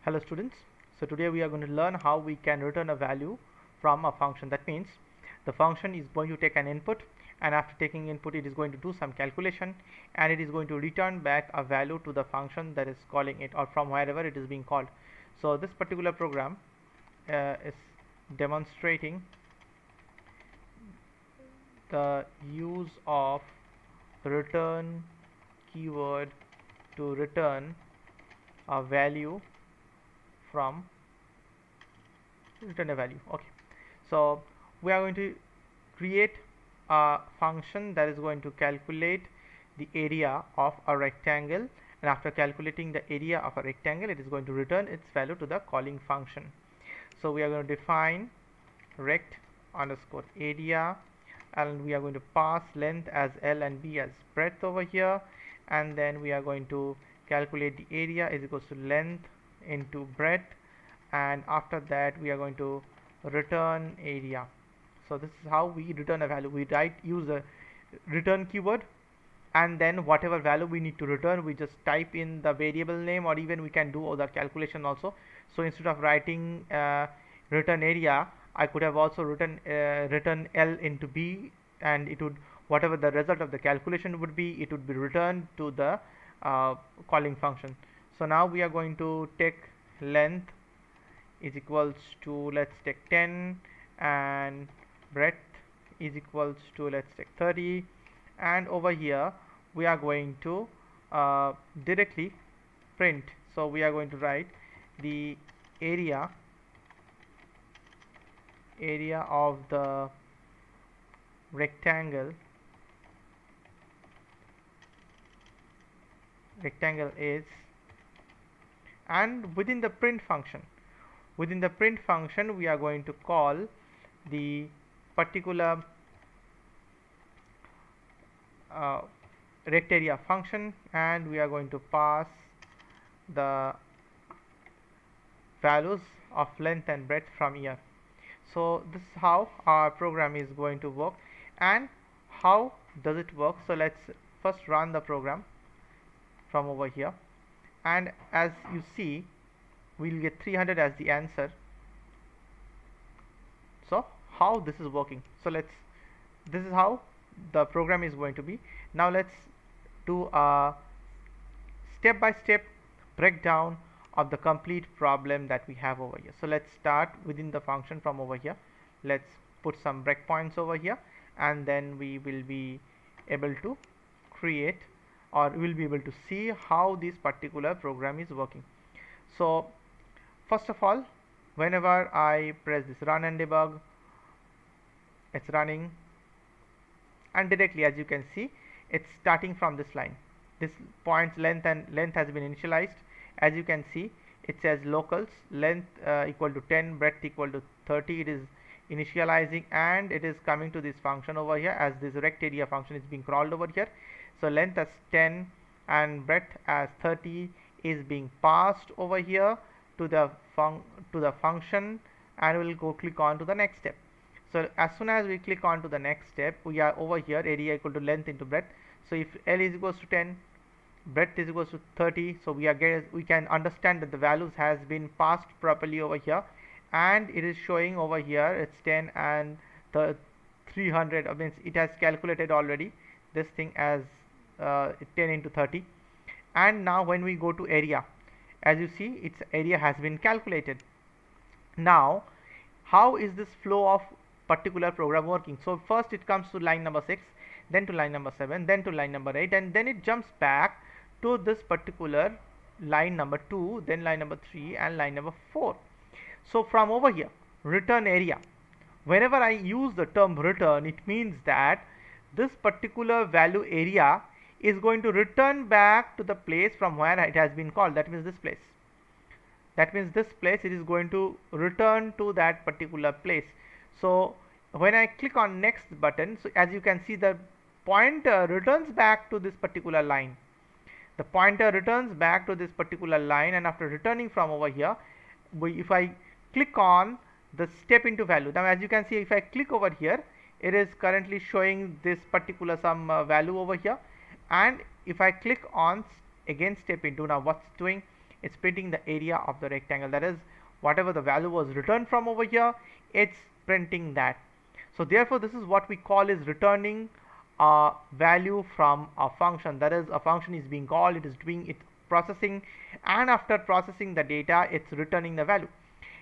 Hello students, so today we are going to learn how we can return a value from a function. That means the function is going to take an input, and after taking input it is going to do some calculation, and it is going to return back a value to the function that is calling it, or from wherever it is being called. So this particular program is demonstrating the use of return keyword to return a value from return a value. Okay, so we are going to create a function that is going to calculate the area of a rectangle, and after calculating the area of a rectangle it is going to return its value to the calling function. So we are going to define rect underscore area, and we are going to pass length as L and B as breadth over here, and then we are going to calculate the area is equals to length into breadth, and after that we are going to return area. So this is how we return a value. We use a return keyword, and then whatever value we need to return, we just type in the variable name, or even we can do other calculation also. So instead of writing return area, I could have also written return L into B, and it would, whatever the result of the calculation would be, it would be returned to the calling function. So now we are going to take length is equals to, let's take 10, and breadth is equals to, let's take 30, and over here we are going to directly print. So we are going to write the area of the rectangle is, and within the print function we are going to call the particular rect area function, and we are going to pass the values of length and breadth from here. So this is how our program is going to work. And how does it work? So let's first run the program from over here, and as you see we'll get 300 as the answer. So how this is working? So this is how the program is going to be. Now let's do a step-by-step breakdown of the complete problem that we have over here. So let's start within the function from over here. Let's put some breakpoints over here, and then we will be able to create, or we will be able to see how this particular program is working. So first of all, whenever I press this run and debug, it's running, and directly, as you can see, it's starting from this line. This point's length has been initialized. As you can see, it says locals length equal to 10, breadth equal to 30. It is initializing, and it is coming to this function over here, as this rect area function is being crawled over here. So length as 10 and breadth as 30 is being passed over here to the function, and we'll go click on to the next step. So as soon as we click on to the next step, we are over here, area equal to length into breadth. So if L is equals to 10, breadth is equals to 30, so we can understand that the values has been passed properly over here, and it is showing over here it's 10 and the 300, means it has calculated already this thing as 10 into 30. And now when we go to area, as you see, its area has been calculated. Now how is this flow of particular program working? So first it comes to line number 6, then to line number 7, then to line number 8, and then it jumps back to this particular line number 2, then line number 3, and line number 4. So from over here, return area, whenever I use the term return, it means that this particular value area is going to return back to the place from where it has been called. That means this place. It is going to return to that particular place. So when I click on next button, so as you can see, the pointer returns back to this particular line. And after returning from over here, if I click on the step into value, now as you can see, if I click over here, it is currently showing this particular some value over here, and if I click on again step into, now what's doing, it's printing the area of the rectangle. That is, whatever the value was returned from over here, it's printing that. So therefore this is what we call is returning a value from a function. That is, a function is being called, it is doing its processing, and after processing the data, it's returning the value.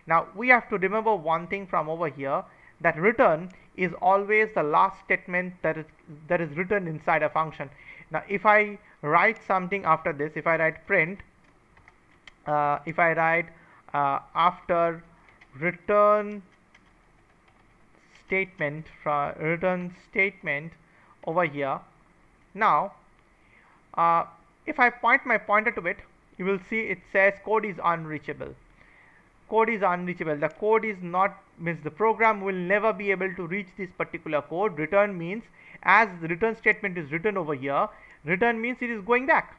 Now we have to remember one thing from over here, that return is always the last statement that is written inside a function. Now if I write something after this, if I write print, if I write after return statement over here, now if I point my pointer to it, you will see it says code is unreachable. Code is unreachable. The code is not, means the program will never be able to reach this particular code. Return means, as the return statement is written over here, return means it is going back.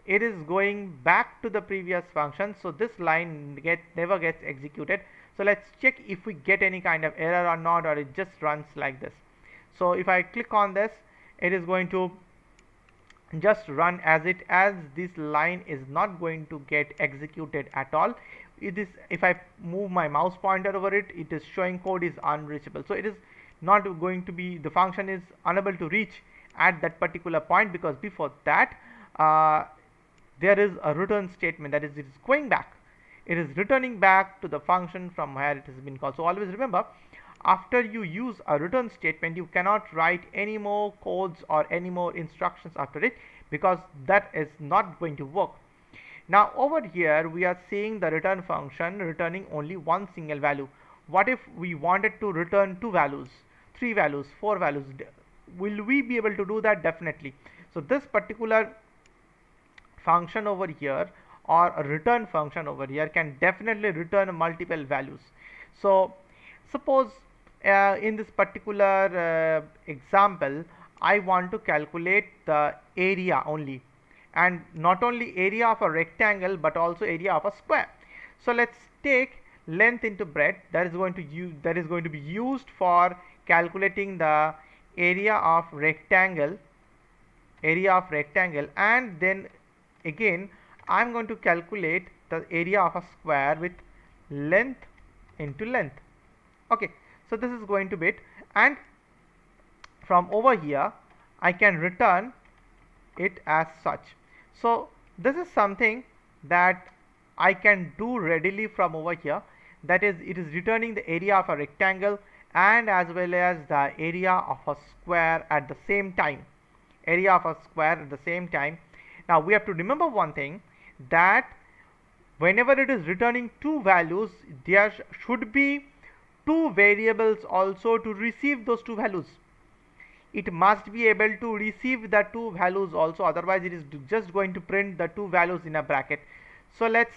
It is going back to the previous function. So this line never gets executed. So let's check if we get any kind of error or not, or it just runs like this. So if I click on this, it is going to just run as this line is not going to get executed at all. It is, if I move my mouse pointer over it, it is showing code is unreachable. So it is not going to be, the function is unable to reach at that particular point, because before that there is a return statement, that is, it is going back, it is returning back to the function from where it has been called. So always remember, after you use a return statement, you cannot write any more codes or any more instructions after it, because that is not going to work. Now over here we are seeing the return function returning only one single value. What if we wanted to return 2 values, 3 values, 4 values? Will we be able to do that? Definitely. So this particular function over here, or a return function over here, can definitely return multiple values. So suppose in this particular example, I want to calculate the area only, and not only area of a rectangle but also area of a square. So let's take length into breadth, that is going to be used for calculating the area of rectangle, and then again I'm going to calculate the area of a square with length into length. Okay, so this is going to be it, and from over here I can return it as such. So this is something that I can do readily from over here, that is, it is returning the area of a rectangle and as well as the area of a square at the same time. Now we have to remember one thing, that whenever it is returning 2 values, there should be 2 variables also to receive those 2 values. It must be able to receive the 2 values also, otherwise it is just going to print the 2 values in a bracket. So let's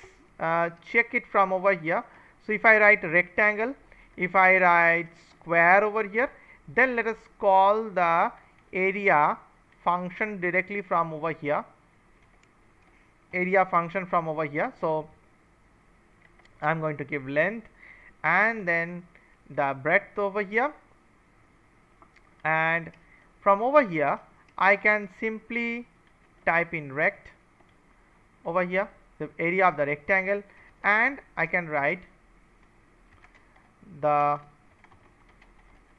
check it from over here. So if I write rectangle, if I write square over here, then let us call the area function directly from over here, So I'm going to give length and then the breadth over here, and from over here I can simply type in rect over here, the area of the rectangle, and I can write the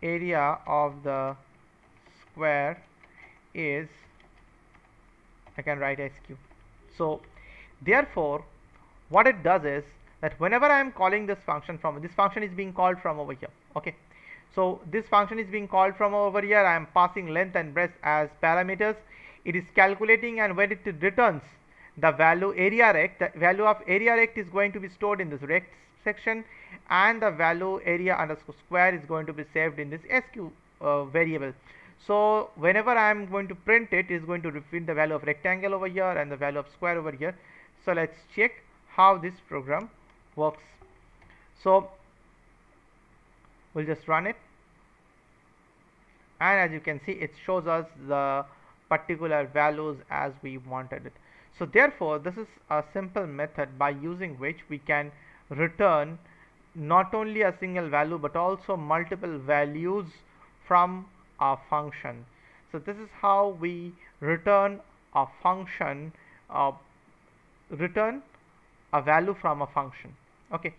area of the square is, I can write SQ. So therefore what it does is that whenever I am calling this function is being called from over here. Okay, so this function is being called from over here. I am passing length and breadth as parameters. It is calculating, and when it returns the value area rect, the value of area rect is going to be stored in this rect section, and the value area underscore square is going to be saved in this SQ variable. So whenever I am going to print it, is going to reprint the value of rectangle over here and the value of square over here. So let's check how this program works. So we'll just run it, and as you can see, it shows us the particular values as we wanted it. So therefore this is a simple method by using which we can return not only a single value but also multiple values from a function. So this is how we return a function, return a value from a function. Okay,